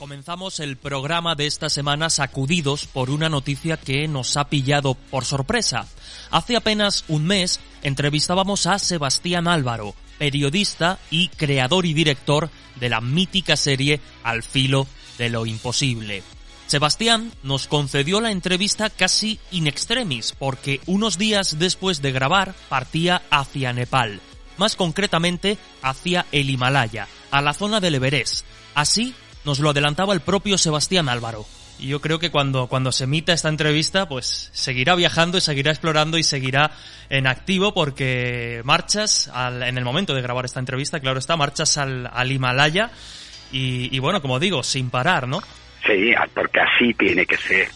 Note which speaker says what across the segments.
Speaker 1: Comenzamos el programa de esta semana sacudidos por una noticia que nos ha pillado por sorpresa. Hace apenas un mes entrevistábamos a Sebastián Álvaro, periodista y creador y director de la mítica serie Al filo de lo imposible. Sebastián nos concedió la entrevista casi in extremis porque unos días después de grabar partía hacia Nepal, más concretamente hacia el Himalaya, a la zona del Everest. Así nos lo adelantaba el propio Sebastián Álvaro. Y yo creo que cuando se emita esta entrevista, pues seguirá viajando y seguirá explorando y seguirá en activo porque marchas en el momento de grabar esta entrevista, claro está, marchas al Himalaya y bueno, como digo, sin parar, ¿no?
Speaker 2: Sí, porque así tiene que ser,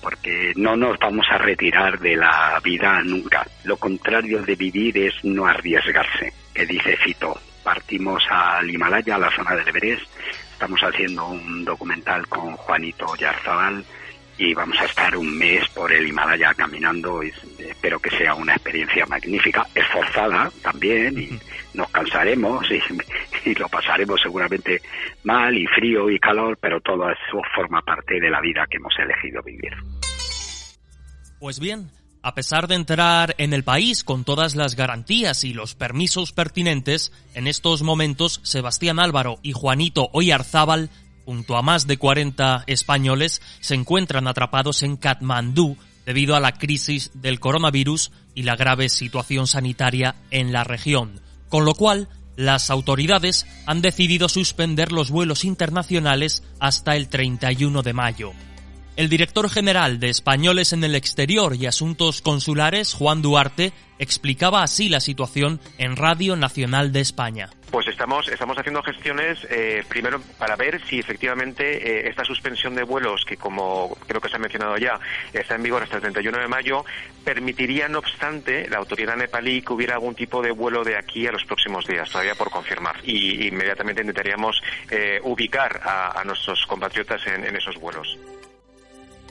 Speaker 2: porque no nos vamos a retirar de la vida nunca. Lo contrario de vivir es no arriesgarse, que dice Fito. Partimos al Himalaya, a la zona del Everest. Estamos haciendo un documental con Juanito Oyarzábal y vamos a estar un mes por el Himalaya caminando y espero que sea una experiencia magnífica, esforzada también, y nos cansaremos y lo pasaremos seguramente mal y frío y calor, pero todo eso forma parte de la vida que hemos elegido vivir.
Speaker 1: Pues bien, a pesar de entrar en el país con todas las garantías y los permisos pertinentes, en estos momentos Sebastián Álvaro y Juanito Oyarzábal, junto a más de 40 españoles, se encuentran atrapados en Katmandú debido a la crisis del coronavirus y la grave situación sanitaria en la región, con lo cual las autoridades han decidido suspender los vuelos internacionales hasta el 31 de mayo. El director general de Españoles en el Exterior y Asuntos Consulares, Juan Duarte, explicaba así la situación en Radio Nacional de España.
Speaker 3: Pues estamos haciendo gestiones primero para ver si efectivamente esta suspensión de vuelos, que como creo que se ha mencionado ya, está en vigor hasta el 31 de mayo, permitiría, no obstante, la autoridad nepalí que hubiera algún tipo de vuelo de aquí a los próximos días, todavía por confirmar. Y inmediatamente intentaríamos ubicar a nuestros compatriotas en esos vuelos.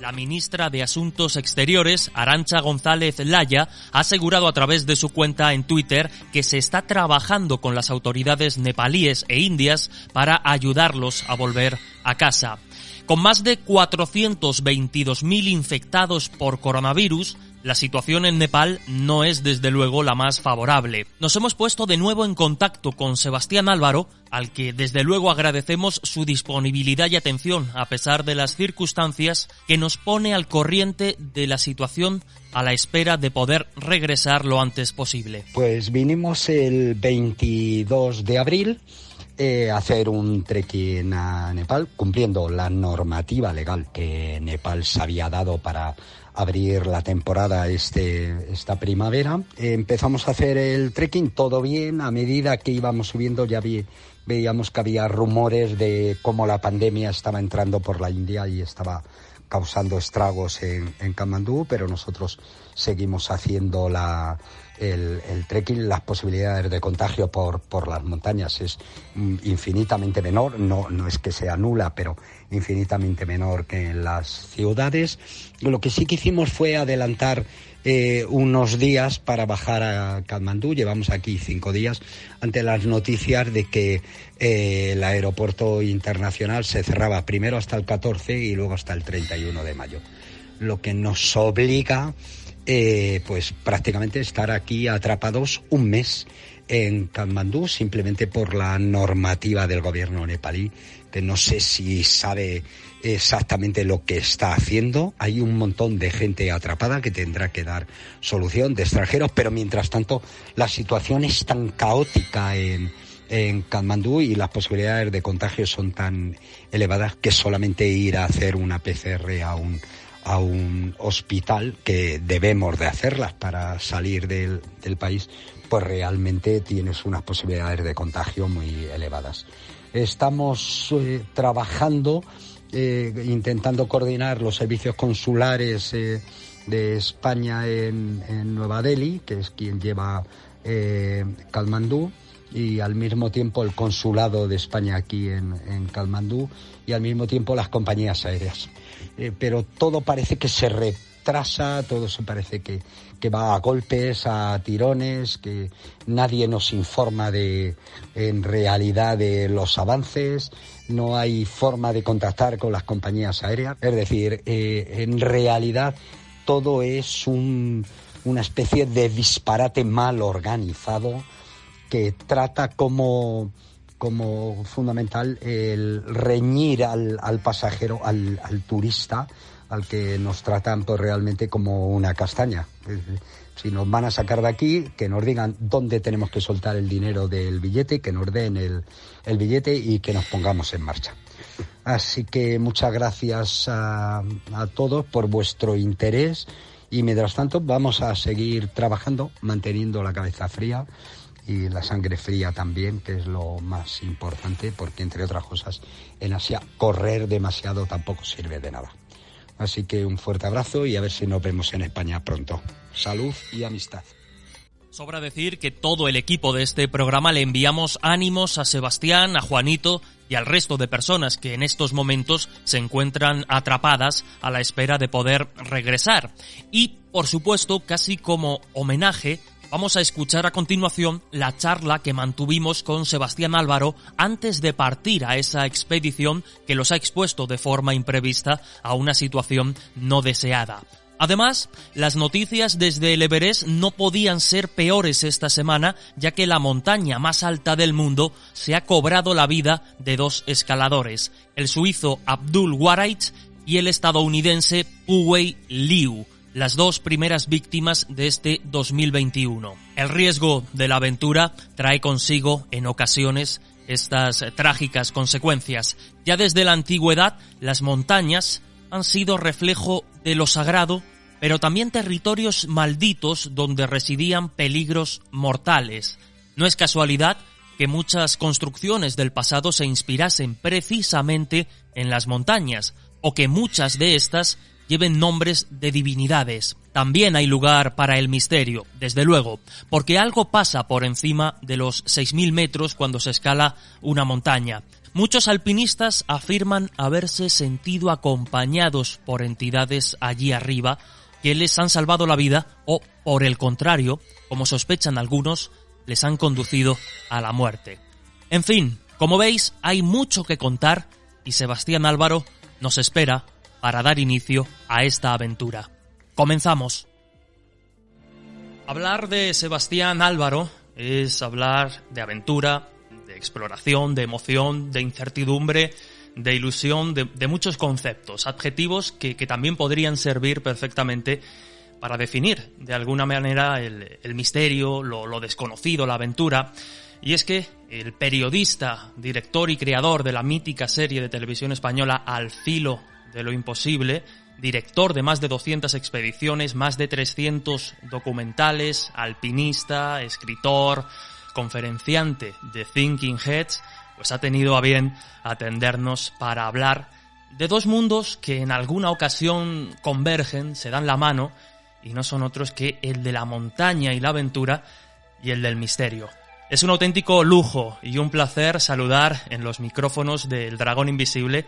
Speaker 1: La ministra de Asuntos Exteriores, Arantxa González Laya, ha asegurado a través de su cuenta en Twitter que se está trabajando con las autoridades nepalíes e indias para ayudarlos a volver a casa. Con más de 422.000 infectados por coronavirus, la situación en Nepal no es desde luego la más favorable. Nos hemos puesto de nuevo en contacto con Sebastián Álvaro, al que desde luego agradecemos su disponibilidad y atención a pesar de las circunstancias, que nos pone al corriente de la situación a la espera de poder regresar lo antes posible.
Speaker 4: Pues vinimos el 22 de abril a hacer un trekking a Nepal, cumpliendo la normativa legal que Nepal se había dado para abrir la temporada esta primavera. Empezamos a hacer el trekking, todo bien. A medida que íbamos subiendo ya veíamos que había rumores de cómo la pandemia estaba entrando por la India y estaba causando estragos en Katmandú, pero nosotros seguimos haciendo el trekking. Las posibilidades de contagio por las montañas es infinitamente menor, no es que sea nula, pero infinitamente menor que en las ciudades. Lo que sí que hicimos fue adelantar unos días para bajar a Katmandú. Llevamos aquí 5 días ante las noticias de que el aeropuerto internacional se cerraba primero hasta el 14 y luego hasta el 31 de mayo, lo que nos obliga pues prácticamente estar aquí atrapados un mes en Katmandú, simplemente por la normativa del gobierno nepalí, que no sé si sabe exactamente lo que está haciendo. Hay un montón de gente atrapada que tendrá que dar solución, de extranjeros, pero mientras tanto la situación es tan caótica en Katmandú y las posibilidades de contagio son tan elevadas que solamente ir a hacer una PCR a un hospital, que debemos de hacerlas para salir del país, pues realmente tienes unas posibilidades de contagio muy elevadas. Estamos trabajando, intentando coordinar los servicios consulares de España en Nueva Delhi, que es quien lleva Katmandú, y al mismo tiempo el consulado de España aquí en Katmandú, y al mismo tiempo las compañías aéreas. Pero todo parece que se retrasa, todo se parece que va a golpes, a tirones, que nadie nos informa en realidad de los avances, no hay forma de contactar con las compañías aéreas. Es decir, en realidad todo es una especie de disparate mal organizado que trata como fundamental el reñir al pasajero, al turista, al que nos tratan pues realmente como una castaña. Si nos van a sacar de aquí, que nos digan dónde tenemos que soltar el dinero del billete, que nos den el billete y que nos pongamos en marcha. Así que muchas gracias a todos por vuestro interés y mientras tanto vamos a seguir trabajando, manteniendo la cabeza fría y la sangre fría también, que es lo más importante, porque entre otras cosas en Asia correr demasiado tampoco sirve de nada. Así que un fuerte abrazo y a ver si nos vemos en España pronto. Salud y amistad.
Speaker 1: Sobra decir que todo el equipo de este programa le enviamos ánimos a Sebastián, a Juanito y al resto de personas que en estos momentos se encuentran atrapadas a la espera de poder regresar. Y, por supuesto, casi como homenaje, vamos a escuchar a continuación la charla que mantuvimos con Sebastián Álvaro antes de partir a esa expedición que los ha expuesto de forma imprevista a una situación no deseada. Además, las noticias desde el Everest no podían ser peores esta semana, ya que la montaña más alta del mundo se ha cobrado la vida de 2 escaladores, el suizo Abdul Waraich y el estadounidense Pu-Wei Liu, las 2 primeras víctimas de este 2021. El riesgo de la aventura trae consigo, en ocasiones, estas trágicas consecuencias. Ya desde la antigüedad, las montañas han sido reflejo de lo sagrado, pero también territorios malditos donde residían peligros mortales. No es casualidad que muchas construcciones del pasado se inspirasen precisamente en las montañas, o que muchas de estas lleven nombres de divinidades. También hay lugar para el misterio, desde luego, porque algo pasa por encima de los 6.000 metros cuando se escala una montaña. Muchos alpinistas afirman haberse sentido acompañados por entidades allí arriba que les han salvado la vida o, por el contrario, como sospechan algunos, les han conducido a la muerte. En fin, como veis, hay mucho que contar y Sebastián Álvaro nos espera para dar inicio a esta aventura. ¡Comenzamos! Hablar de Sebastián Álvaro es hablar de aventura, de exploración, de emoción, de incertidumbre, de ilusión, de muchos conceptos, adjetivos que también podrían servir perfectamente para definir de alguna manera el misterio, lo desconocido, la aventura. Y es que el periodista, director y creador de la mítica serie de televisión española Al filo de lo imposible, director de más de 200 expediciones, más de 300 documentales, alpinista, escritor, conferenciante de Thinking Heads, pues ha tenido a bien atendernos para hablar de 2 mundos que en alguna ocasión convergen, se dan la mano, y no son otros que el de la montaña y la aventura y el del misterio. Es un auténtico lujo y un placer saludar en los micrófonos del Dragón Invisible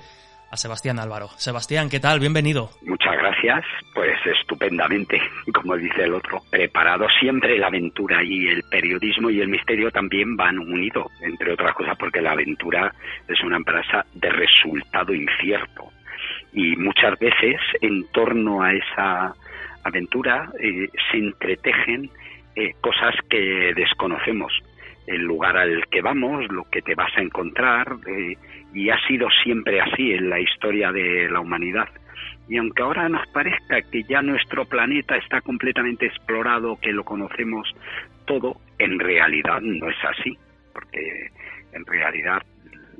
Speaker 1: a Sebastián Álvaro. Sebastián, ¿qué tal? Bienvenido.
Speaker 2: Muchas gracias. Pues estupendamente, como dice el otro. Preparado siempre. La aventura y el periodismo y el misterio también van unidos, entre otras cosas porque la aventura es una empresa de resultado incierto. Y muchas veces en torno a esa aventura se entretejen cosas que desconocemos. El lugar al que vamos, lo que te vas a encontrar, y ha sido siempre así en la historia de la humanidad. Y aunque ahora nos parezca que ya nuestro planeta está completamente explorado, que lo conocemos todo, en realidad no es así, porque en realidad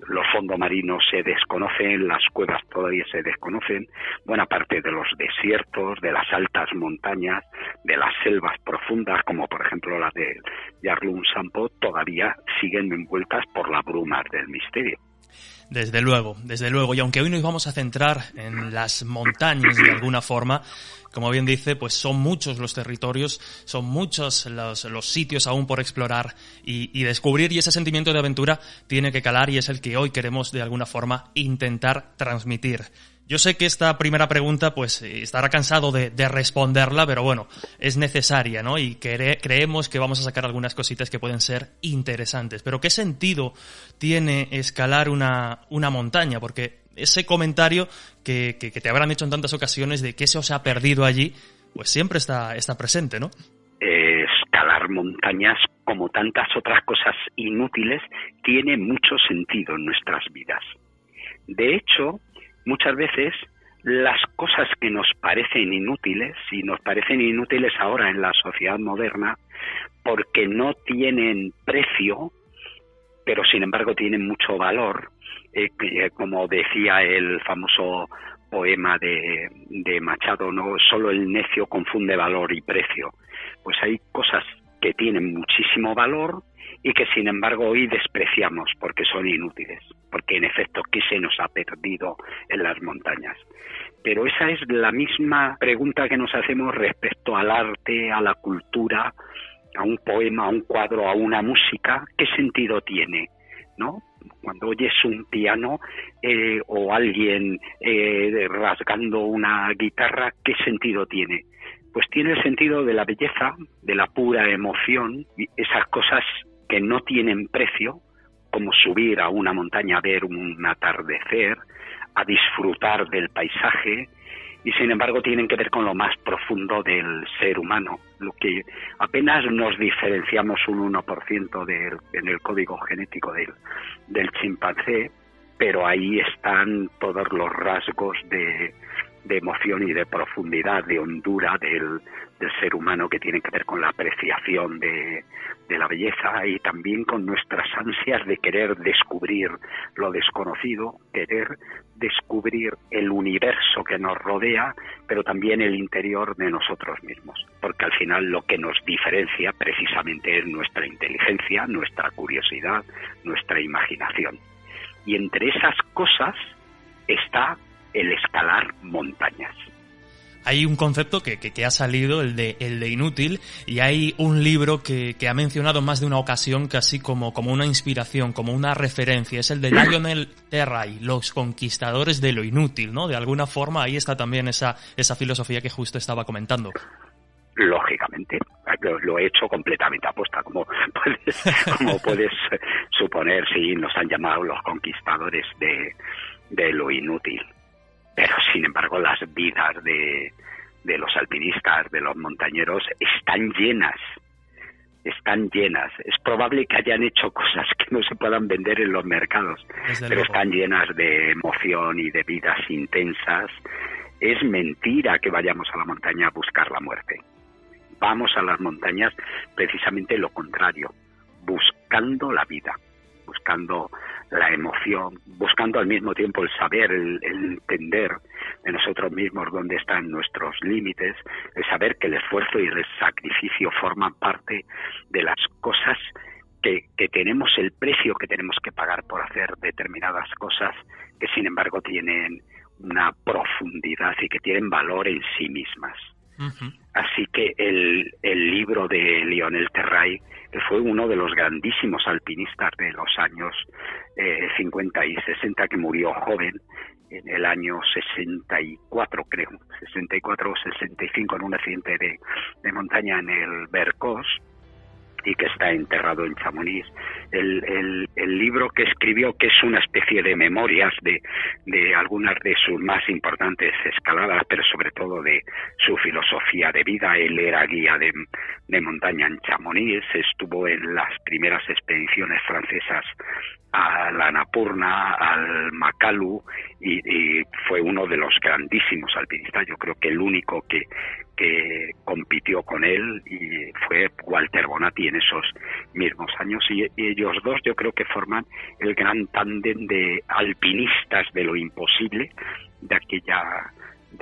Speaker 2: los fondos marinos se desconocen, las cuevas todavía se desconocen, buena parte de los desiertos, de las altas montañas, de las selvas profundas, como por ejemplo las de Yarlung Sanpo, todavía siguen envueltas por la bruma del misterio.
Speaker 1: Desde luego, y aunque hoy nos vamos a centrar en las montañas de alguna forma, como bien dice, pues son muchos los territorios, son muchos los sitios aún por explorar y descubrir, y ese sentimiento de aventura tiene que calar y es el que hoy queremos de alguna forma intentar transmitir. Yo sé que esta primera pregunta pues estará cansado de responderla, pero bueno, es necesaria, ¿no? Y creemos que vamos a sacar algunas cositas que pueden ser interesantes. Pero ¿qué sentido tiene escalar una montaña? Porque ese comentario que te habrán hecho en tantas ocasiones de que se os ha perdido allí, pues siempre está presente, ¿no?
Speaker 2: Escalar montañas, como tantas otras cosas inútiles, tiene mucho sentido en nuestras vidas. De hecho, muchas veces las cosas que nos parecen inútiles, y nos parecen inútiles ahora en la sociedad moderna, porque no tienen precio, pero sin embargo tienen mucho valor, como decía el famoso poema de Machado, no solo el necio confunde valor y precio. Pues hay cosas que tienen muchísimo valor y que sin embargo hoy despreciamos porque son inútiles, porque en efecto, ¿qué se nos ha perdido en las montañas? Pero esa es la misma pregunta que nos hacemos respecto al arte, a la cultura, a un poema, a un cuadro, a una música. ¿Qué sentido tiene, no? Cuando oyes un piano o alguien rasgando una guitarra, ¿qué sentido tiene? Pues tiene el sentido de la belleza, de la pura emoción, y esas cosas que no tienen precio, como subir a una montaña a ver un atardecer, a disfrutar del paisaje, y sin embargo tienen que ver con lo más profundo del ser humano, lo que apenas nos diferenciamos un 1% en el código genético del chimpancé, pero ahí están todos los rasgos de emoción y de profundidad, de hondura del ser humano, que tienen que ver con la apreciación de la belleza y también con nuestras ansias de querer descubrir lo desconocido, querer descubrir el universo que nos rodea, pero también el interior de nosotros mismos, porque al final lo que nos diferencia precisamente es nuestra inteligencia, nuestra curiosidad, nuestra imaginación. Y entre esas cosas está el escalar montañas.
Speaker 1: Hay un concepto que ha salido, el de inútil, y hay un libro que ha mencionado más de una ocasión casi como una inspiración, como una referencia. Es el de Lionel Terray, Los conquistadores de lo inútil, ¿no? De alguna forma ahí está también esa filosofía que justo estaba comentando.
Speaker 2: Lógicamente, lo he hecho completamente aposta, como puedes suponer, sí, nos han llamado los conquistadores de lo inútil. Pero, sin embargo, las vidas de los alpinistas, de los montañeros, están llenas. Es probable que hayan hecho cosas que no se puedan vender en los mercados, pero están llenas de emoción y de vidas intensas. Es mentira que vayamos a la montaña a buscar la muerte. Vamos a las montañas precisamente lo contrario, buscando la vida, buscando la emoción, buscando al mismo tiempo el saber, el entender de nosotros mismos dónde están nuestros límites, el saber que el esfuerzo y el sacrificio forman parte de las cosas que tenemos, el precio que tenemos que pagar por hacer determinadas cosas que sin embargo tienen una profundidad y que tienen valor en sí mismas. Uh-huh. Así que el libro de Lionel Terray, que fue uno de los grandísimos alpinistas de los años 50 y 60, que murió joven en el año 64, creo, 64 o 65, en un accidente de montaña en el Vercors, y que está enterrado en Chamonix. El libro que escribió, que es una especie de memorias de algunas de sus más importantes escaladas, pero sobre todo de su filosofía de vida. Él era guía de montaña en Chamonix, estuvo en las primeras expediciones francesas a la Annapurna, al Makalu, y fue uno de los grandísimos alpinistas. Yo creo que el único que compitió con él y fue Walter Bonatti en esos mismos años, y ellos dos yo creo que forman el gran tándem de alpinistas de lo imposible de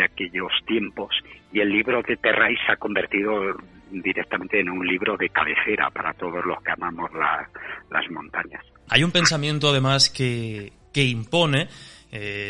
Speaker 2: aquellos tiempos, y el libro de Terray se ha convertido directamente en un libro de cabecera para todos los que amamos las montañas.
Speaker 1: Hay un pensamiento además que impone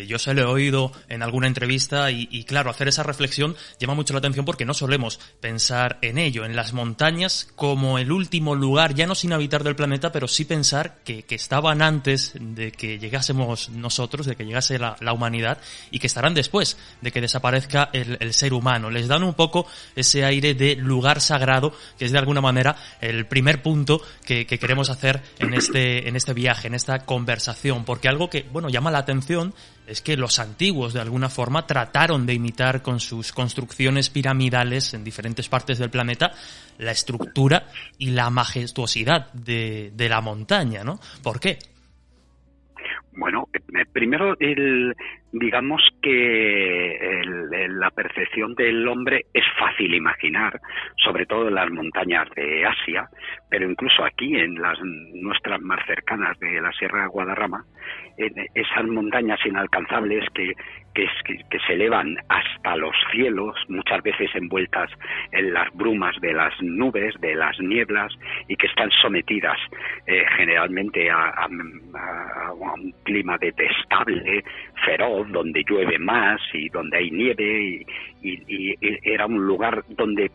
Speaker 1: Yo se lo he oído en alguna entrevista y claro, hacer esa reflexión llama mucho la atención porque no solemos pensar en ello, en las montañas como el último lugar, ya no sin habitar del planeta, pero sí pensar que estaban antes de que llegásemos nosotros, de que llegase la humanidad, y que estarán después de que desaparezca el ser humano. Les dan un poco ese aire de lugar sagrado, que es de alguna manera el primer punto que queremos hacer en este viaje, en esta conversación, porque algo que, bueno, llama la atención es que los antiguos de alguna forma trataron de imitar con sus construcciones piramidales en diferentes partes del planeta la estructura y la majestuosidad de la montaña, ¿no? ¿Por qué?
Speaker 2: Bueno, primero digamos que la percepción del hombre es fácil imaginar, sobre todo en las montañas de Asia, pero incluso aquí en las nuestras más cercanas de la Sierra de Guadarrama, esas montañas inalcanzables que se elevan hasta los cielos, muchas veces envueltas en las brumas de las nubes, de las nieblas, y que están sometidas generalmente a un clima detestable, feroz, donde llueve más y donde hay nieve, y era un lugar donde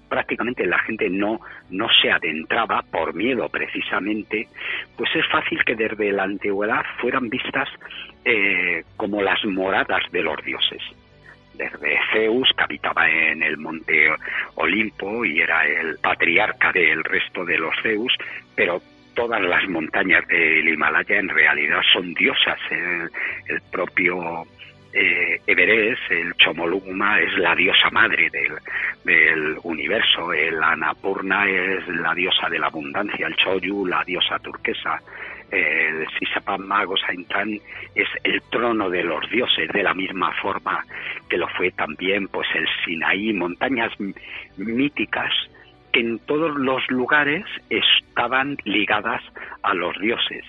Speaker 2: prácticamente la gente no se adentraba por miedo precisamente. Pues es fácil que desde la antigüedad fueran vistas como las moradas de los dioses. Desde Zeus, que habitaba en el monte Olimpo y era el patriarca del resto de los Zeus, pero todas las montañas del Himalaya en realidad son diosas. El propio Everest, el Chomolungma, es la diosa madre del universo. El Annapurna es la diosa de la abundancia. El Choyu, la diosa turquesa. El Sisapama Gosaintán es el trono de los dioses, de la misma forma que lo fue también pues el Sinaí, montañas míticas que en todos los lugares estaban ligadas a los dioses.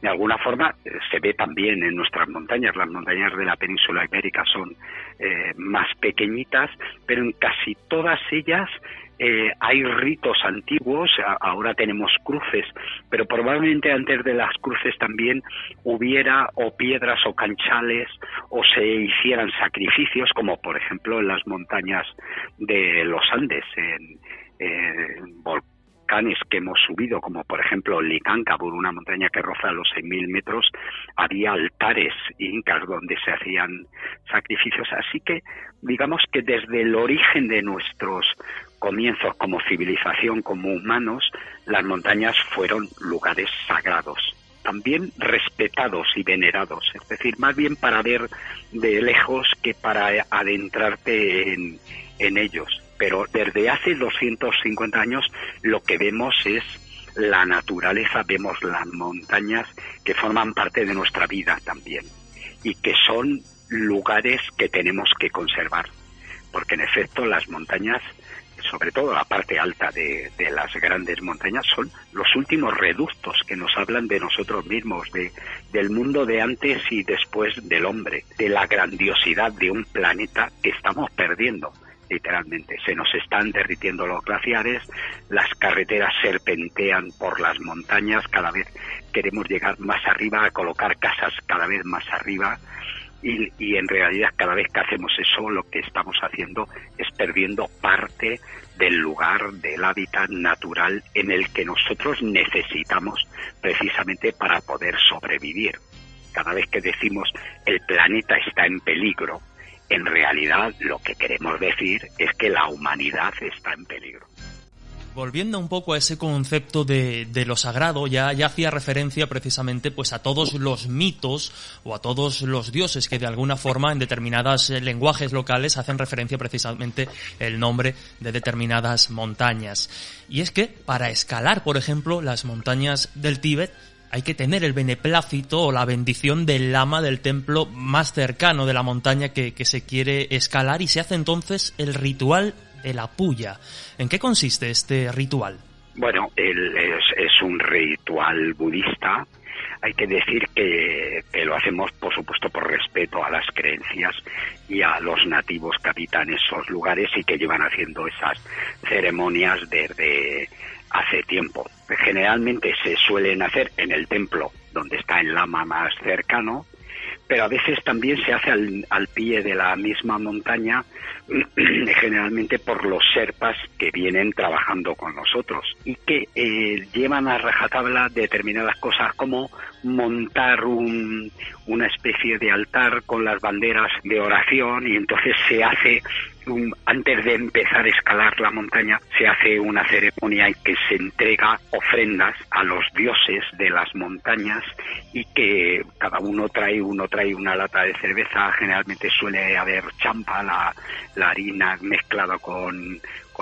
Speaker 2: De alguna forma se ve también en nuestras montañas. Las montañas de la península ibérica son más pequeñitas, pero en casi todas ellas hay ritos antiguos. Ahora tenemos cruces, pero probablemente antes de las cruces también hubiera o piedras o canchales o se hicieran sacrificios, como por ejemplo en las montañas de los Andes, en volcanes que hemos subido, como por ejemplo Licancabur, una montaña que roza los 6.000 metros, había altares incas donde se hacían sacrificios. Así que digamos que desde el origen de nuestros comienzos como civilización, como humanos, las montañas fueron lugares sagrados, también respetados y venerados, es decir, más bien para ver de lejos que para adentrarte en ellos. Pero desde hace 250 años lo que vemos es la naturaleza, vemos las montañas que forman parte de nuestra vida también y que son lugares que tenemos que conservar, porque en efecto las montañas, sobre todo la parte alta de las grandes montañas, son los últimos reductos que nos hablan de nosotros mismos, del mundo de antes y después del hombre, de la grandiosidad de un planeta que estamos perdiendo. Literalmente, se nos están derritiendo los glaciares, las carreteras serpentean por las montañas, cada vez queremos llegar más arriba, a colocar casas cada vez más arriba, y en realidad cada vez que hacemos eso lo que estamos haciendo es perdiendo parte del lugar, del hábitat natural en el que nosotros necesitamos precisamente para poder sobrevivir. Cada vez que decimos el planeta está en peligro, en realidad lo que queremos decir es que la humanidad está en peligro.
Speaker 1: Volviendo un poco a ese concepto de lo sagrado, ya hacía referencia precisamente pues a todos los mitos o a todos los dioses que de alguna forma en determinados lenguajes locales hacen referencia precisamente el nombre de determinadas montañas. Y es que para escalar, por ejemplo, las montañas del Tíbet, hay que tener el beneplácito o la bendición del lama del templo más cercano de la montaña que se quiere escalar, y se hace entonces el ritual de la puya. ¿En qué consiste este ritual?
Speaker 2: Bueno, es un ritual budista. Hay que decir que lo hacemos, por supuesto, por respeto a las creencias y a los nativos que habitan esos lugares y que llevan haciendo esas ceremonias desde hace tiempo. Generalmente se suelen hacer en el templo donde está el lama más cercano, pero a veces también se hace al pie de la misma montaña, generalmente por los sherpas que vienen trabajando con nosotros y que llevan a rajatabla determinadas cosas como montar una especie de altar con las banderas de oración, y entonces se hace antes de empezar a escalar la montaña, se hace una ceremonia en que se entrega ofrendas a los dioses de las montañas, y que cada uno trae una lata de cerveza. Generalmente suele haber champa, la harina mezclada con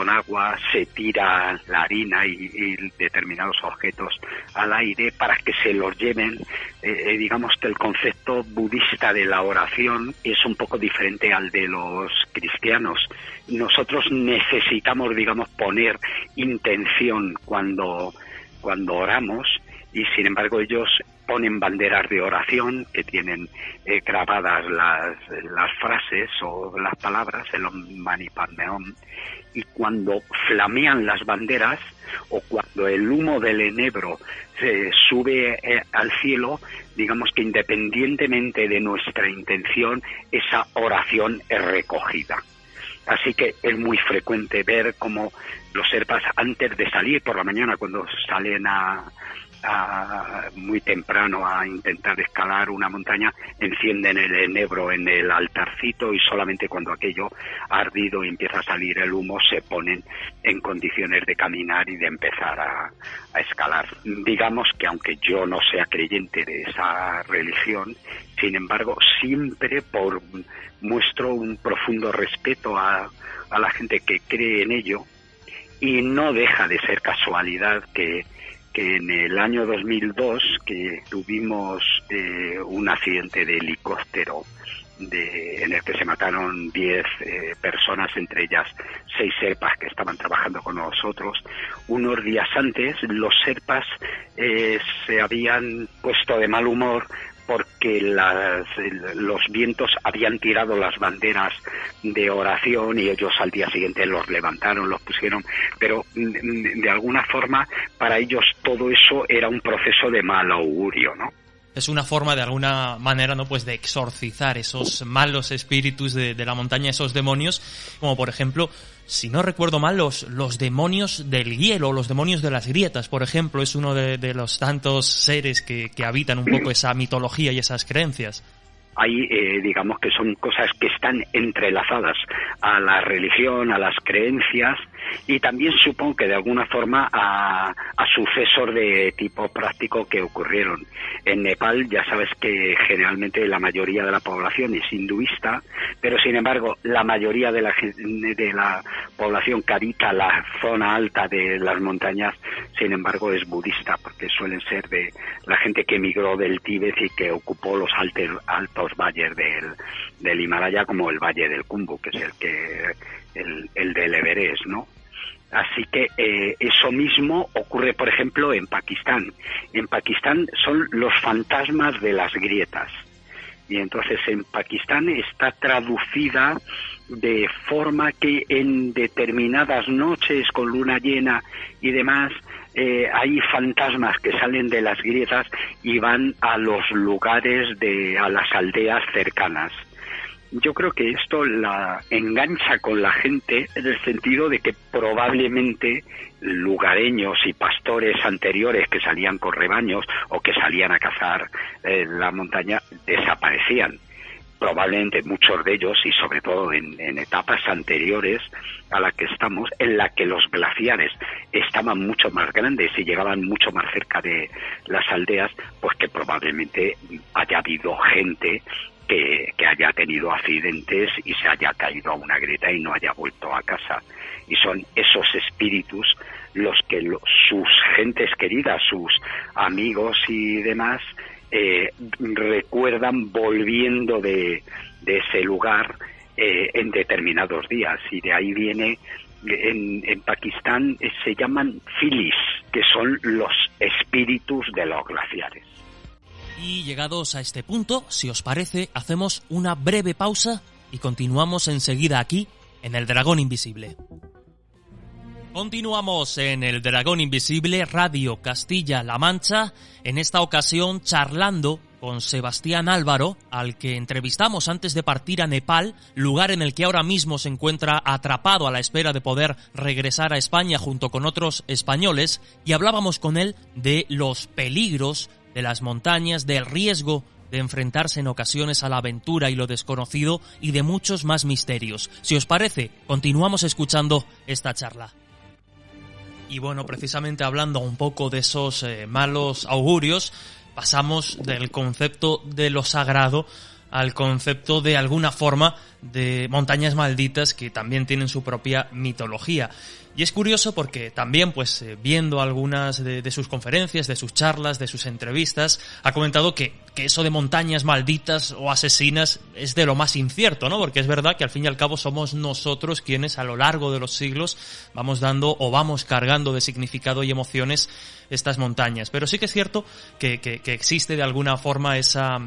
Speaker 2: agua, se tira la harina y determinados objetos al aire para que se los lleven. Digamos que el concepto budista de la oración es un poco diferente al de los cristianos. Nosotros necesitamos, digamos, poner intención cuando oramos, y sin embargo ellos ponen banderas de oración que tienen grabadas las frases o las palabras, el Om Mani Padme Hum, y cuando flamean las banderas o cuando el humo del enebro se sube al cielo, digamos que independientemente de nuestra intención, esa oración es recogida. Así que es muy frecuente ver cómo los sherpas, antes de salir por la mañana, cuando salen muy temprano a intentar escalar una montaña, encienden el enebro en el altarcito, y solamente cuando aquello ha ardido y empieza a salir el humo se ponen en condiciones de caminar y de empezar a escalar. Digamos que aunque yo no sea creyente de esa religión, sin embargo siempre muestro un profundo respeto a la gente que cree en ello, y no deja de ser casualidad que en el año 2002, que tuvimos un accidente de helicóptero en el que se mataron 10 personas, entre ellas 6 sherpas que estaban trabajando con nosotros, unos días antes los sherpas se habían puesto de mal humor porque los vientos habían tirado las banderas de oración, y ellos al día siguiente los levantaron, los pusieron, pero de alguna forma para ellos todo eso era un proceso de mal augurio, ¿no?
Speaker 1: Es una forma, de alguna manera, ¿no?, pues de exorcizar esos malos espíritus de la montaña, esos demonios, como por ejemplo, si no recuerdo mal, los demonios del hielo, los demonios de las grietas, por ejemplo, es uno de los tantos seres que habitan un poco esa mitología y esas creencias.
Speaker 2: Hay, digamos que son cosas que están entrelazadas a la religión, a las creencias, y también supongo que de alguna forma a sucesos de tipo práctico que ocurrieron. En Nepal ya sabes que generalmente la mayoría de la población es hinduista, pero sin embargo la mayoría de la población que habita la zona alta de las montañas, sin embargo, es budista, porque suelen ser de la gente que emigró del Tíbet y que ocupó los altos valles del Himalaya, como el Valle del Khumbu, que es el del Everest, ¿no? Así que eso mismo ocurre, por ejemplo, en Pakistán. En Pakistán son los fantasmas de las grietas. Y entonces en Pakistán está traducida de forma que en determinadas noches con luna llena y demás, hay fantasmas que salen de las grietas y van a los lugares, a las aldeas cercanas. Yo creo que esto la engancha con la gente, en el sentido de que probablemente lugareños y pastores anteriores que salían con rebaños o que salían a cazar la montaña desaparecían. Probablemente muchos de ellos, y sobre todo en etapas anteriores a la que estamos, en la que los glaciares estaban mucho más grandes y llegaban mucho más cerca de las aldeas, pues que probablemente haya habido gente que haya tenido accidentes y se haya caído a una grieta y no haya vuelto a casa. Y son esos espíritus los que sus gentes queridas, sus amigos y demás, recuerdan volviendo de ese lugar en determinados días. Y de ahí viene, en Pakistán se llaman filis, que son los espíritus de los glaciares.
Speaker 1: Y llegados a este punto, si os parece, hacemos una breve pausa y continuamos enseguida aquí, en El Dragón Invisible. Continuamos en El Dragón Invisible, Radio Castilla-La Mancha, en esta ocasión charlando con Sebastián Álvaro, al que entrevistamos antes de partir a Nepal, lugar en el que ahora mismo se encuentra atrapado a la espera de poder regresar a España junto con otros españoles, y hablábamos con él de los peligros de las montañas, del riesgo de enfrentarse en ocasiones a la aventura y lo desconocido, y de muchos más misterios. Si os parece, continuamos escuchando esta charla. Y bueno, precisamente hablando un poco de esos malos augurios, pasamos del concepto de lo sagrado al concepto de alguna forma de montañas malditas que también tienen su propia mitología. Y es curioso porque también, pues viendo algunas de sus conferencias, de sus charlas, de sus entrevistas, ha comentado que eso de montañas malditas o asesinas es de lo más incierto, ¿no? Porque es verdad que al fin y al cabo somos nosotros quienes a lo largo de los siglos vamos dando o vamos cargando de significado y emociones estas montañas. Pero sí que es cierto que existe de alguna forma esa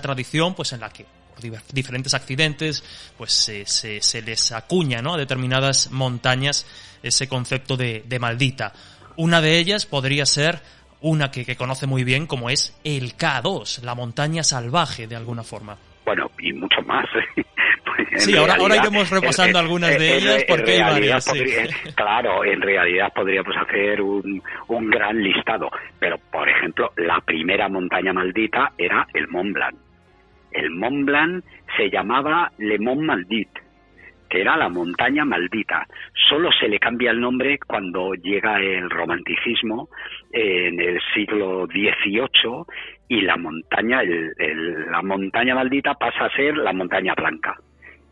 Speaker 1: tradición, pues en la que por diferentes accidentes pues se les acuña, ¿no?, a determinadas montañas ese concepto de maldita. Una de ellas podría ser una que conoce muy bien, como es el K2, la montaña salvaje, de alguna forma.
Speaker 2: Bueno, y mucho más. Pues
Speaker 1: sí, ahora iremos repasando algunas de ellas, porque hay varias.
Speaker 2: Claro, en realidad podríamos hacer un gran listado, pero por ejemplo, la primera montaña maldita era el Mont Blanc. El Mont Blanc se llamaba Le Mont Maldit, que era la montaña maldita. Solo se le cambia el nombre cuando llega el romanticismo en el siglo XVIII y la montaña, la montaña maldita pasa a ser la montaña blanca.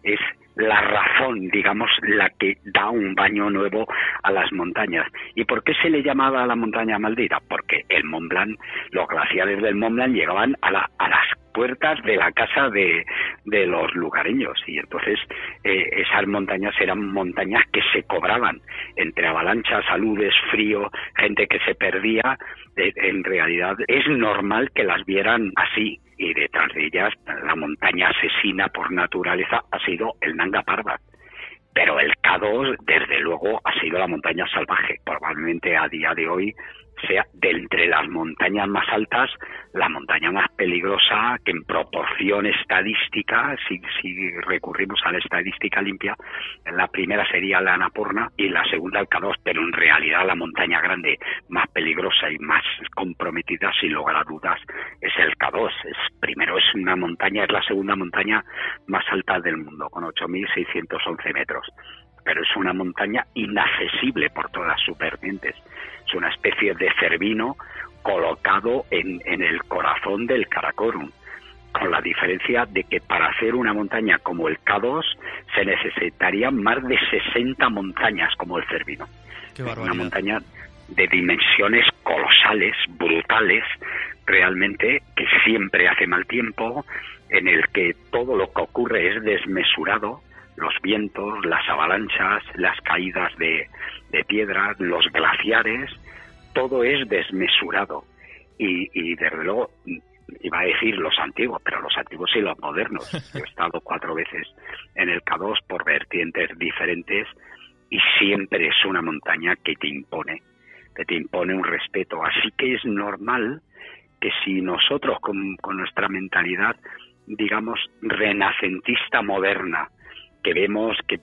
Speaker 2: Es la razón, digamos, la que da un baño nuevo a las montañas. ¿Y por qué se le llamaba la montaña maldita? Porque el Mont Blanc, los glaciares del Mont Blanc llegaban a las puertas de la casa de los lugareños, y entonces esas montañas eran montañas que se cobraban entre avalanchas, aludes, frío, gente que se perdía. En realidad es normal que las vieran así, y detrás de ellas la montaña asesina por naturaleza ha sido el Nanga Parbat. Pero el K2, desde luego, ha sido la montaña salvaje. Probablemente a día de hoy sea de entre las montañas más altas la montaña más peligrosa, que en proporción estadística, si recurrimos a la estadística limpia, la primera sería la Annapurna y la segunda el K2, pero en realidad la montaña grande más peligrosa y más comprometida, sin lugar a dudas, es el K2. Es la segunda montaña más alta del mundo, con 8.611 metros. Pero es una montaña inaccesible por todas sus vertientes. Es una especie de Cervino colocado en el corazón del Karakorum, con la diferencia de que para hacer una montaña como el K2 se necesitarían más de 60 montañas como el Cervino. Una montaña de dimensiones colosales, brutales, realmente, que siempre hace mal tiempo, en el que todo lo que ocurre es desmesurado. Los vientos, las avalanchas, las caídas de piedras, los glaciares, todo es desmesurado. Y desde luego, iba a decir los antiguos, pero los antiguos y los modernos. Yo he estado 4 veces en el K2 por vertientes diferentes y siempre es una montaña que te impone un respeto. Así que es normal que si nosotros con nuestra mentalidad, digamos, renacentista moderna, que vemos que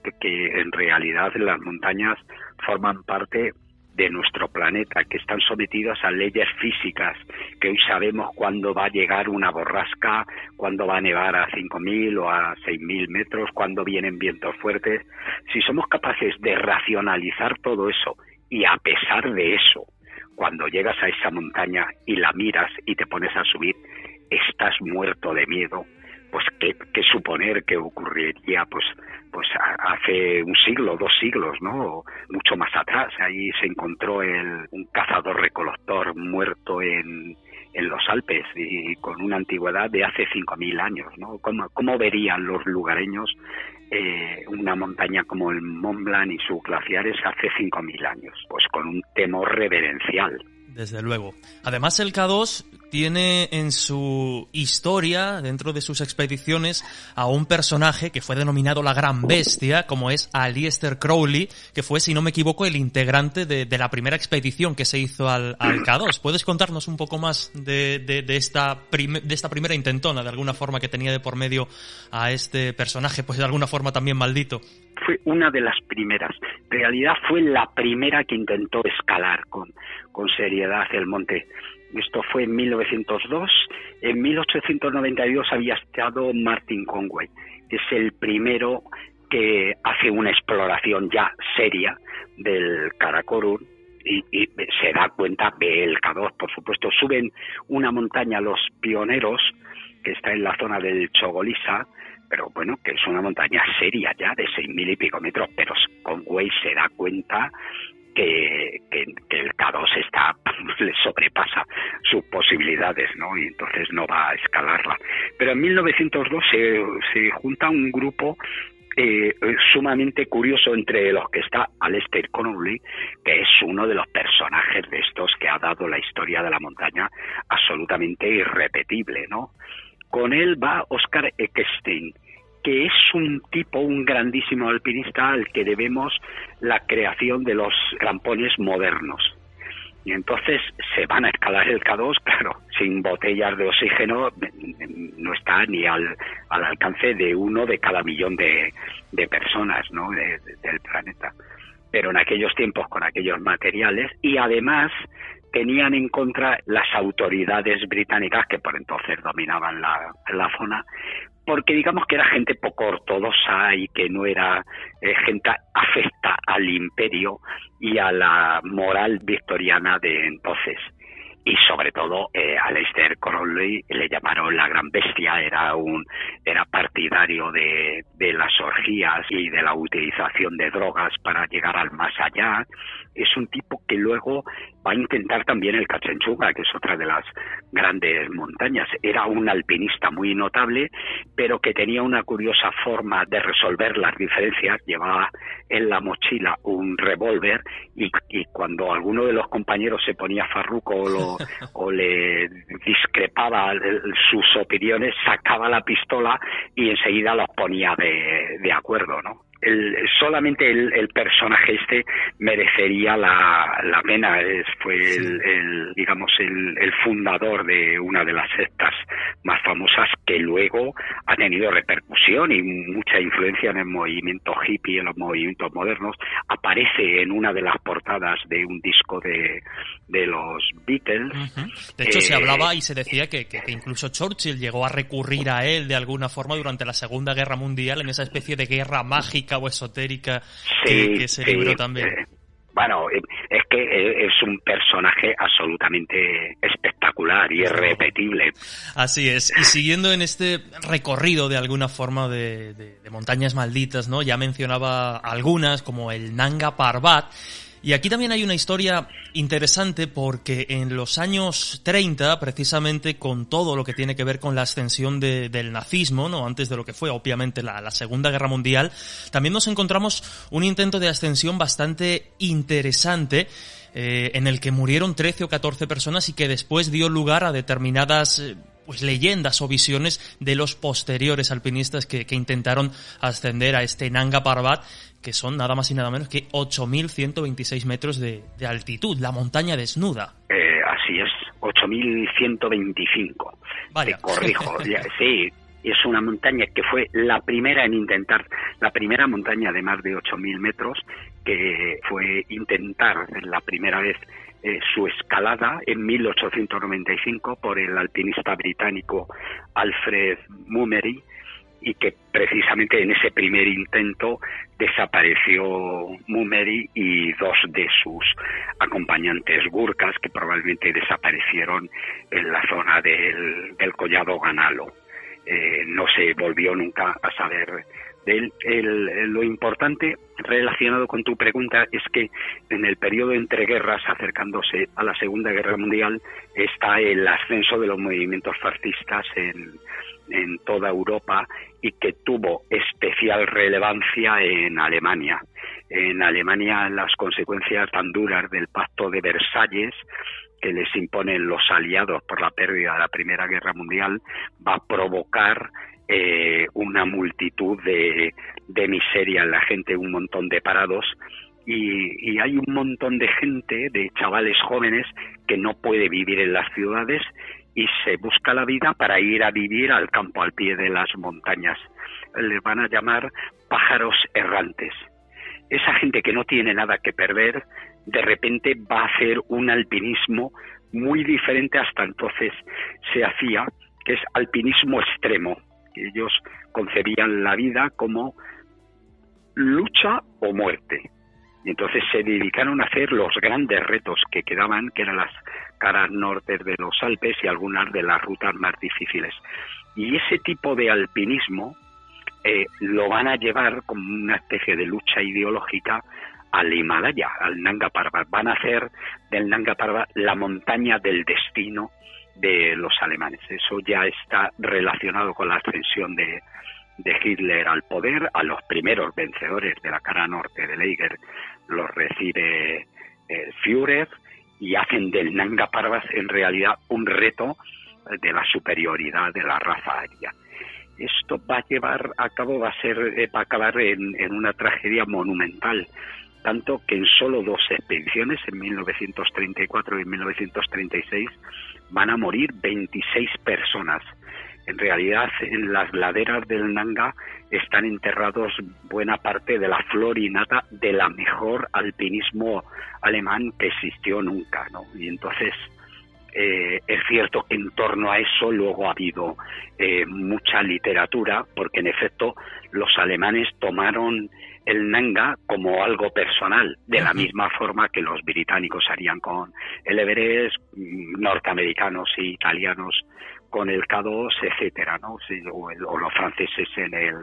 Speaker 2: en realidad las montañas forman parte de nuestro planeta, que están sometidas a leyes físicas, que hoy sabemos cuándo va a llegar una borrasca, cuándo va a nevar a 5.000 o a 6.000 metros, cuándo vienen vientos fuertes. Si somos capaces de racionalizar todo eso, y a pesar de eso, cuando llegas a esa montaña y la miras y te pones a subir, estás muerto de miedo, pues qué suponer que ocurriría pues hace un siglo, 2 siglos, ¿no? O mucho más atrás. Ahí se encontró un cazador-recolector muerto en los Alpes y con una antigüedad de hace 5.000 años, ¿no? ¿Cómo verían los lugareños una montaña como el Mont Blanc y sus glaciares hace 5.000 años? Pues con un temor reverencial.
Speaker 1: Desde luego. Además, el K2 tiene en su historia, dentro de sus expediciones, a un personaje que fue denominado la Gran Bestia, como es Aleister Crowley, que fue, si no me equivoco, el integrante de la primera expedición que se hizo al K2. ¿Puedes contarnos un poco más de esta primera intentona, de alguna forma, que tenía de por medio a este personaje, pues de alguna forma también maldito?
Speaker 2: Fue una de las primeras. En realidad fue la primera que intentó escalar con seriedad el monte. Esto fue en 1902. En 1892 había estado Martin Conway. Es el primero que hace una exploración ya seria del Karakorum y se da cuenta, ve el K2, por supuesto. Suben una montaña los pioneros, que está en la zona del Chogolisa, pero bueno, que es una montaña seria ya, de 6.000 y pico metros, pero Conway se da cuenta que el K2 le sobrepasa sus posibilidades, ¿no? Y entonces no va a escalarla. Pero en 1902 se junta un grupo sumamente curioso, entre los que está Aleister Crowley, que es uno de los personajes de estos que ha dado la historia de la montaña absolutamente irrepetible, ¿no? Con él va Oscar Eckstein, que es un grandísimo alpinista al que debemos la creación de los rampones modernos. Y entonces se van a escalar el K2, claro, sin botellas de oxígeno, no está ni al alcance de uno de cada millón de personas, ¿no?, del planeta. Pero en aquellos tiempos, con aquellos materiales, y además tenían en contra las autoridades británicas, que por entonces dominaban la zona, porque digamos que era gente poco ortodoxa y que no era gente afecta al imperio y a la moral victoriana de entonces. Y sobre todo Aleister Crowley le llamaron la Gran Bestia, era partidario de las orgías y de la utilización de drogas para llegar al más allá. Es un tipo que luego va a intentar también el Kanchenjunga, que es otra de las grandes montañas. Era un alpinista muy notable, pero que tenía una curiosa forma de resolver las diferencias. Llevaba en la mochila un revólver y cuando alguno de los compañeros se ponía farruco o le discrepaba sus opiniones, sacaba la pistola y enseguida los ponía de acuerdo, ¿no? Solamente el personaje este merecería la pena. Fue el fundador de una de las sectas más famosas, que luego ha tenido repercusión y mucha influencia en el movimiento hippie, en los movimientos modernos. Aparece en una de las portadas de un disco de los Beatles.
Speaker 1: Uh-huh. De hecho, se hablaba y se decía que incluso Churchill llegó a recurrir a él de alguna forma durante la Segunda Guerra Mundial, en esa especie de guerra mágica o esotérica que se libró también.
Speaker 2: Bueno, es que es un personaje absolutamente espectacular y irrepetible.
Speaker 1: Así es. Y siguiendo en este recorrido de alguna forma de montañas malditas, ¿no? Ya mencionaba algunas, como el Nanga Parbat. Y aquí también hay una historia interesante, porque en los años 30, precisamente con todo lo que tiene que ver con la ascensión del nazismo, ¿no?, antes de lo que fue obviamente la Segunda Guerra Mundial, también nos encontramos un intento de ascensión bastante interesante, en el que murieron 13 o 14 personas y que después dio lugar a determinadas leyendas o visiones de los posteriores alpinistas que intentaron ascender a este Nanga Parbat, que son nada más y nada menos que 8.126 metros de altitud, la montaña desnuda.
Speaker 2: Así es, 8.125.
Speaker 1: Vaya.
Speaker 2: Te corrijo, sí. Es una montaña que fue la primera montaña de más de 8.000 metros, que fue intentar la primera vez su escalada en 1895 por el alpinista británico Alfred Mummery, y que precisamente en ese primer intento desapareció Mummery y dos de sus acompañantes gurkas, que probablemente desaparecieron en la zona del Collado Ganalo. No se volvió nunca a saber de él. Lo importante relacionado con tu pregunta es que en el periodo entre guerras, acercándose a la Segunda Guerra Mundial, está el ascenso de los movimientos fascistas en toda Europa, y que tuvo especial relevancia en Alemania. En Alemania, las consecuencias tan duras del Pacto de Versalles que les imponen los aliados por la pérdida de la Primera Guerra Mundial va a provocar una multitud de miseria en la gente, un montón de parados, y hay un montón de gente, de chavales jóvenes, que no puede vivir en las ciudades y se busca la vida para ir a vivir al campo, al pie de las montañas. Les van a llamar pájaros errantes. Esa gente que no tiene nada que perder, de repente va a hacer un alpinismo muy diferente hasta entonces se hacía, que es alpinismo extremo. Ellos concebían la vida como lucha o muerte. Y entonces se dedicaron a hacer los grandes retos que quedaban, que eran las caras norte de los Alpes y algunas de las rutas más difíciles. Y ese tipo de alpinismo lo van a llevar como una especie de lucha ideológica al Himalaya, al Nanga Parbat. Van a hacer del Nanga Parbat la montaña del destino de los alemanes. Eso ya está relacionado con la ascensión de Hitler al poder. A los primeros vencedores de la cara norte del Eiger los recibe Führer y hacen del Nanga Parbat en realidad un reto de la superioridad de la raza aria. Esto va a llevar a cabo, va a acabar en una tragedia monumental, tanto que en solo 2 expediciones, en 1934 y 1936, van a morir 26 personas. En realidad, en las laderas del Nanga están enterrados buena parte de la flor y nata de la mejor alpinismo alemán que existió nunca, ¿no? Y entonces es cierto que en torno a eso luego ha habido mucha literatura, porque en efecto los alemanes tomaron el Nanga como algo personal, de la misma forma que los británicos harían con el Everest, norteamericanos y italianos con el K2, etcétera, ¿no? O los franceses en el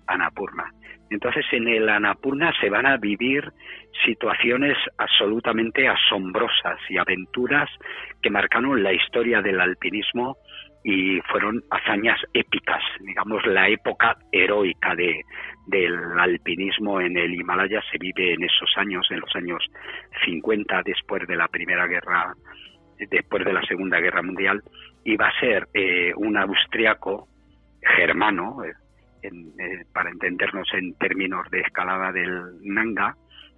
Speaker 2: Annapurna. Entonces, en el Annapurna se van a vivir situaciones absolutamente asombrosas y aventuras que marcaron la historia del alpinismo y fueron hazañas épicas, digamos, la época heroica del alpinismo en el Himalaya se vive en esos años, en los años 50, después de la Segunda Guerra Mundial, y va a ser un austriaco germano, para entendernos en términos de escalada del Nanga,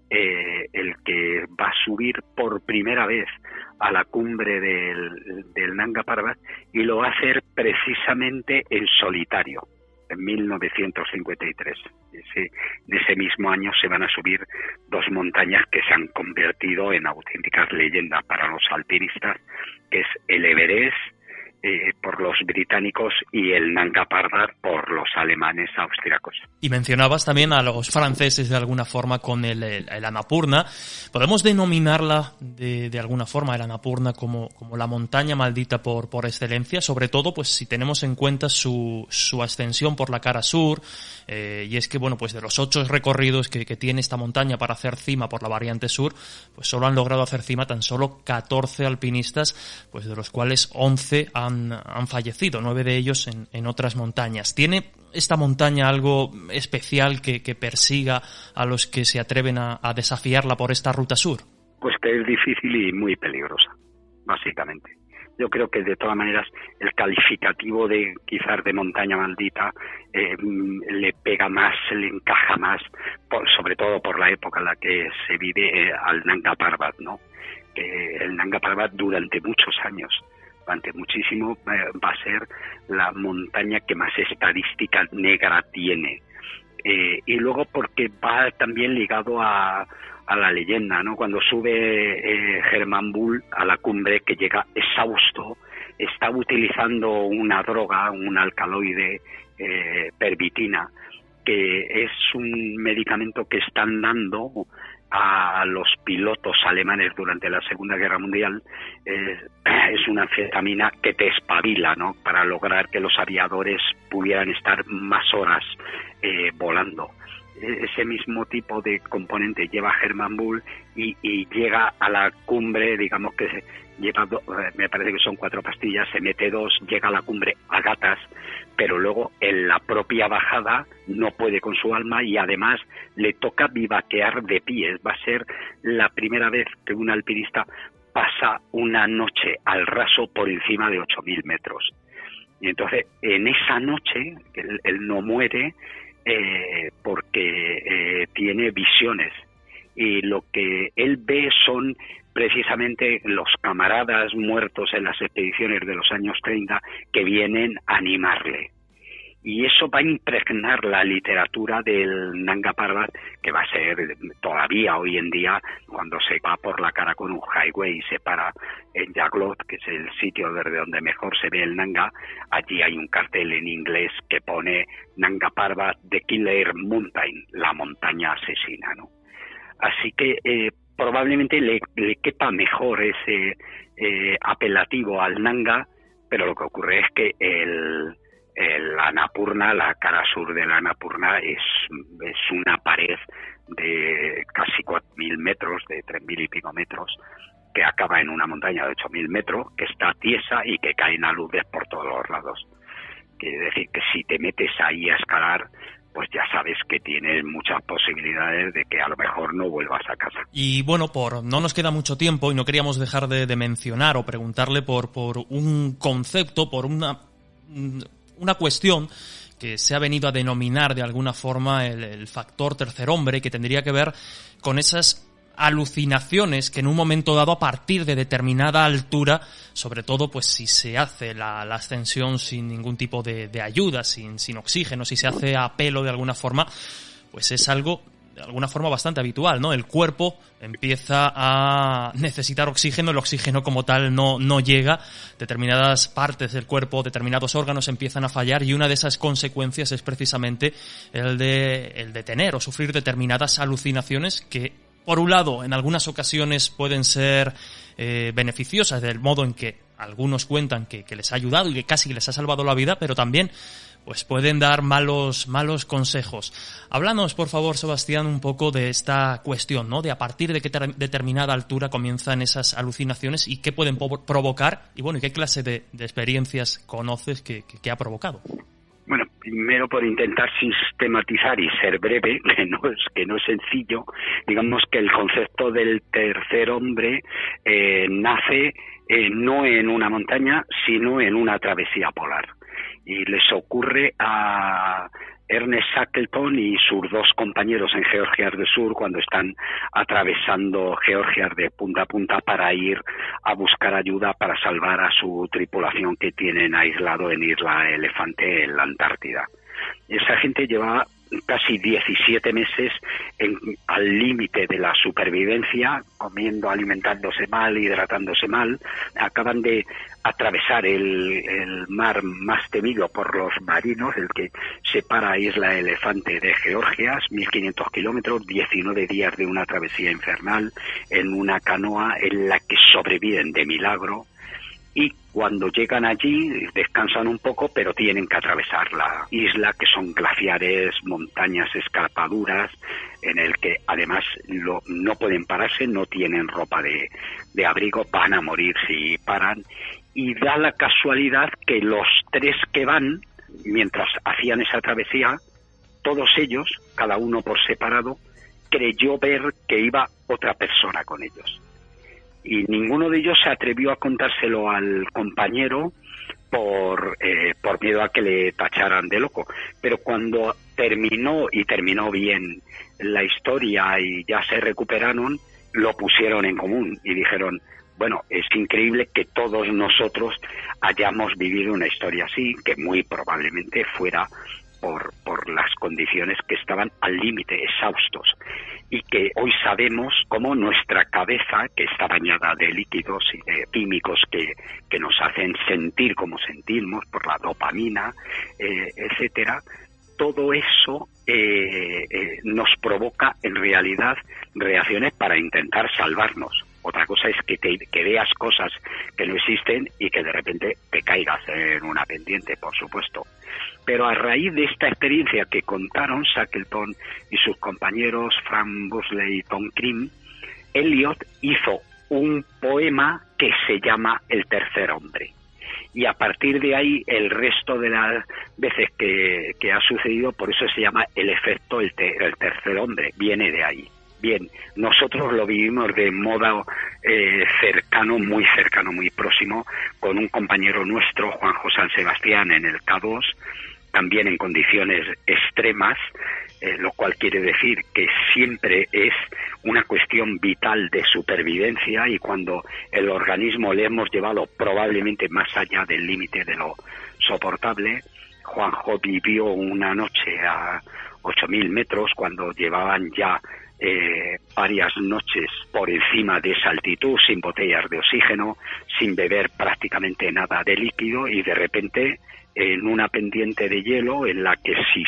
Speaker 2: el que va a subir por primera vez a la cumbre del Nanga Parbat, y lo va a hacer precisamente en solitario, en 1953. En ese mismo año se van a subir 2 montañas que se han convertido en auténticas leyendas para los alpinistas, que es el Everest por los británicos y el Nanga Parbat por los alemanes austriacos.
Speaker 1: Y mencionabas también a los franceses de alguna forma con el Annapurna. ¿Podemos denominarla de alguna forma, el Annapurna, como la montaña maldita por excelencia? Sobre todo, pues si tenemos en cuenta su ascensión por la cara sur, y es que, bueno, pues de los 8 recorridos que tiene esta montaña para hacer cima por la variante sur, pues solo han logrado hacer cima tan solo 14 alpinistas, pues de los cuales 11 han fallecido, 9 de ellos en otras montañas. ¿Tiene esta montaña algo especial que persiga a los que se atreven a desafiarla por esta ruta sur?
Speaker 2: Pues que es difícil y muy peligrosa, básicamente. Yo creo que de todas maneras el calificativo de quizás de montaña maldita le pega más, le encaja más, sobre todo por la época en la que se vive al Nanga Parbat, ¿no? El Nanga Parbat durante muchos años, durante muchísimo, va a ser la montaña que más estadística negra tiene. Y luego porque va también ligado a la leyenda, ¿no? Cuando sube Hermann Bull a la cumbre, que llega exhausto, está utilizando una droga, un alcaloide, pervitina, que es un medicamento que están dando a los pilotos alemanes durante la Segunda Guerra Mundial. Es una anfetamina que te espabila, ¿no? Para lograr que los aviadores pudieran estar más horas volando. Ese mismo tipo de componente lleva Hermann Bull y llega a la cumbre, digamos que lleva, me parece que son 4 pastillas, se mete 2, llega a la cumbre a gatas, pero luego en la propia bajada no puede con su alma y además le toca vivaquear de pies. Va a ser la primera vez que un alpinista pasa una noche al raso por encima de 8.000 metros. Y entonces, en esa noche, él no muere porque tiene visiones. Y lo que él ve son precisamente los camaradas muertos en las expediciones de los años 30 que vienen a animarle. Y eso va a impregnar la literatura del Nanga Parbat, que va a ser todavía hoy en día, cuando se va por la Karakorum Highway y se para en Jaglot, que es el sitio desde donde mejor se ve el Nanga, allí hay un cartel en inglés que pone Nanga Parbat, The Killer Mountain, la montaña asesina, ¿no? Así que probablemente le quepa mejor ese apelativo al Nanga, pero lo que ocurre es que el Annapurna, la cara sur del Annapurna, es una pared de casi 4.000 metros, de 3.000 y pico metros, que acaba en una montaña de 8.000 metros, que está tiesa y que caen aludes por todos los lados. Quiere decir que si te metes ahí a escalar, pues ya sabes que tienes muchas posibilidades de que a lo mejor no vuelvas a casa.
Speaker 1: Y bueno, no nos queda mucho tiempo y no queríamos dejar de mencionar o preguntarle por un concepto, por una cuestión que se ha venido a denominar de alguna forma el factor tercer hombre, que tendría que ver con esas alucinaciones que en un momento dado, a partir de determinada altura, sobre todo pues si se hace la ascensión sin ningún tipo de ayuda, sin oxígeno, si se hace a pelo de alguna forma, pues es algo de alguna forma bastante habitual, ¿no? El cuerpo empieza a necesitar oxígeno, el oxígeno como tal no llega, determinadas partes del cuerpo, determinados órganos empiezan a fallar, y una de esas consecuencias es precisamente el de tener o sufrir determinadas alucinaciones que, por un lado, en algunas ocasiones pueden ser beneficiosas, del modo en que algunos cuentan que les ha ayudado y que casi les ha salvado la vida, pero también pues pueden dar malos consejos. Háblanos, por favor, Sebastián, un poco de esta cuestión, ¿no? De a partir de qué determinada altura comienzan esas alucinaciones y qué pueden provocar, y bueno, y qué clase de experiencias conoces que ha provocado.
Speaker 2: Bueno, primero, por intentar sistematizar y ser breve, que no es sencillo, digamos que el concepto del tercer hombre nace no en una montaña, sino en una travesía polar. Y les ocurre a Ernest Shackleton y sus dos compañeros en Georgias del Sur cuando están atravesando Georgias de punta a punta para ir a buscar ayuda para salvar a su tripulación que tienen aislado en Isla Elefante, en la Antártida. Esa gente lleva casi 17 meses al límite de la supervivencia, comiendo, alimentándose mal, hidratándose mal. Acaban de atravesar el mar más temido por los marinos, el que separa a Isla Elefante de Georgias, 1.500 kilómetros, 19 días de una travesía infernal en una canoa en la que sobreviven de milagro. Y cuando llegan allí descansan un poco, pero tienen que atravesar la isla, que son glaciares, montañas escarpaduras, en el que además no pueden pararse, no tienen ropa de abrigo, van a morir si paran. Y da la casualidad que los tres que van, mientras hacían esa travesía, todos ellos, cada uno por separado, creyó ver que iba otra persona con ellos. Y ninguno de ellos se atrevió a contárselo al compañero por miedo a que le tacharan de loco. Pero cuando terminó bien la historia y ya se recuperaron, lo pusieron en común y dijeron: bueno, es increíble que todos nosotros hayamos vivido una historia así, que muy probablemente fuera por las condiciones que estaban al límite, exhaustos, y que hoy sabemos cómo nuestra cabeza, que está bañada de líquidos y de químicos que nos hacen sentir como sentimos por la dopamina, etcétera, todo eso nos provoca en realidad reacciones para intentar salvarnos. Otra cosa es que veas cosas que no existen y que de repente te caigas en una pendiente, por supuesto. Pero a raíz de esta experiencia que contaron Shackleton y sus compañeros Frank Busley y Tom Crean, Eliot hizo un poema que se llama El tercer hombre. Y a partir de ahí, el resto de las veces que ha sucedido, por eso se llama el efecto el tercer hombre, viene de ahí. Bien, nosotros lo vivimos de modo cercano, muy próximo, con un compañero nuestro, Juanjo San Sebastián, en el K2, también en condiciones extremas, lo cual quiere decir que siempre es una cuestión vital de supervivencia, y cuando el organismo le hemos llevado probablemente más allá del límite de lo soportable, Juanjo vivió una noche a 8.000 metros cuando llevaban ya varias noches por encima de esa altitud, sin botellas de oxígeno, sin beber prácticamente nada de líquido, y de repente en una pendiente de hielo en la que si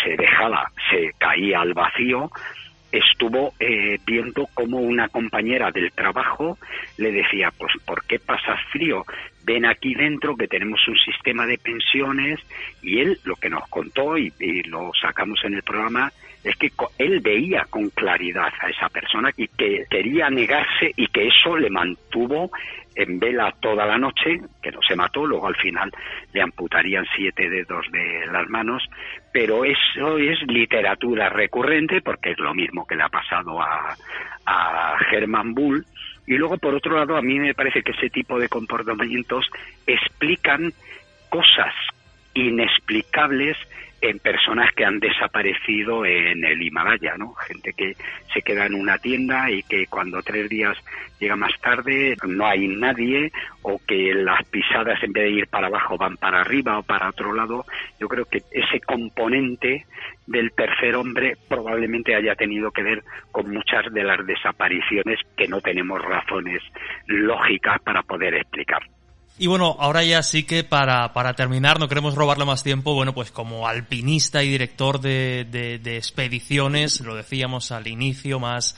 Speaker 2: se dejaba se caía al vacío, estuvo viendo cómo una compañera del trabajo le decía, pues ¿por qué pasas frío? Ven aquí dentro que tenemos un sistema de pensiones. Y él lo que nos contó, y lo sacamos en el programa, es que él veía con claridad a esa persona y que quería negarse, y que eso le mantuvo en vela toda la noche, que no se mató. Luego al final le amputarían 7 dedos de las manos, pero eso es literatura recurrente, porque es lo mismo que le ha pasado a Hermann Bull. Y luego, por otro lado, a mí me parece que ese tipo de comportamientos explican cosas inexplicables en personas que han desaparecido en el Himalaya, ¿no? Gente que se queda en una tienda y que cuando 3 días llega más tarde no hay nadie, o que las pisadas en vez de ir para abajo van para arriba o para otro lado. Yo creo que ese componente del tercer hombre probablemente haya tenido que ver con muchas de las desapariciones que no tenemos razones lógicas para poder explicar.
Speaker 1: Y bueno, ahora ya sí que para terminar, no queremos robarle más tiempo, bueno, pues como alpinista y director de expediciones, lo decíamos al inicio, más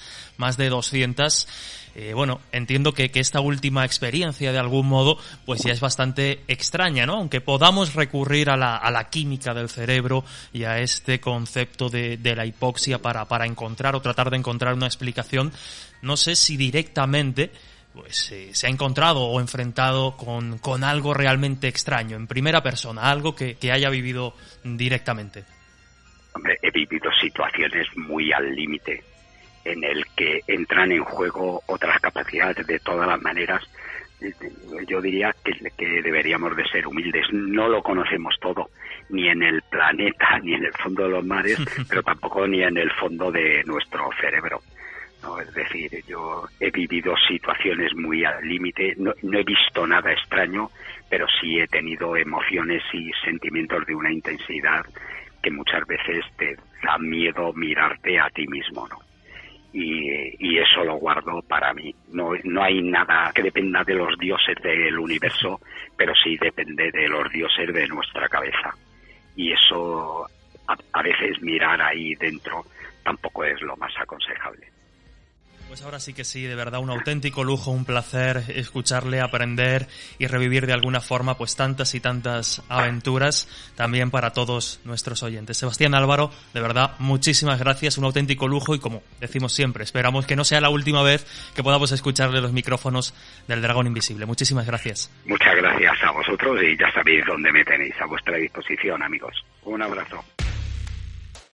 Speaker 1: de 200, bueno, entiendo que esta última experiencia de algún modo pues ya es bastante extraña, ¿no? Aunque podamos recurrir a la química del cerebro y a este concepto de la hipoxia para encontrar o tratar de encontrar una explicación, no sé si directamente pues se ha encontrado o enfrentado con algo realmente extraño, en primera persona, algo que haya vivido directamente.
Speaker 2: Hombre, he vivido situaciones muy al límite, en el que entran en juego otras capacidades de todas las maneras. Yo diría que deberíamos de ser humildes. No lo conocemos todo, ni en el planeta, ni en el fondo de los mares, pero tampoco ni en el fondo de nuestro cerebro. No, es decir, yo he vivido situaciones muy al límite, no he visto nada extraño, pero sí he tenido emociones y sentimientos de una intensidad que muchas veces te da miedo mirarte a ti mismo, ¿no? Y eso lo guardo para mí. No hay nada que dependa de los dioses del universo, pero sí depende de los dioses de nuestra cabeza. Y eso, a veces mirar ahí dentro tampoco es lo más aconsejable.
Speaker 1: Pues ahora sí que sí, de verdad, un auténtico lujo, un placer escucharle, aprender y revivir de alguna forma pues tantas y tantas aventuras también para todos nuestros oyentes. Sebastián Álvaro, de verdad, muchísimas gracias, un auténtico lujo, y como decimos siempre, esperamos que no sea la última vez que podamos escucharle los micrófonos del Dragón Invisible. Muchísimas gracias.
Speaker 2: Muchas gracias a vosotros, y ya sabéis dónde me tenéis, a vuestra disposición, amigos. Un abrazo.